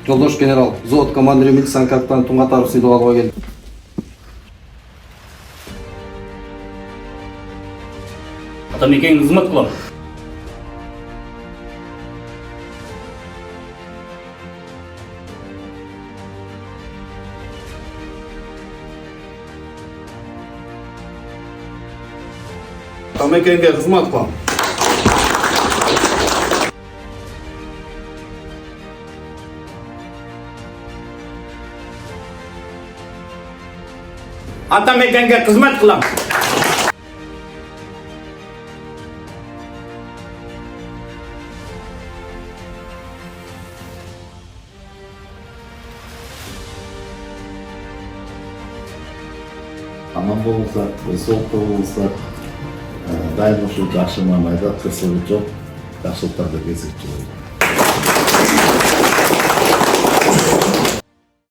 Жолдош генерал, взвод командиры милициянын капитаны Туңгатаров сыйлык алууга келди. Атамекенге кызмат кылам. Атамекенге кызмат кылам. Атамекенге кызмат кылам. Аман болыңыздар, саулыкта болыңыздар. Дайым ушул жакшы мамайда кырсыгы жок, жакшылыктарды кезип жүрөйүн.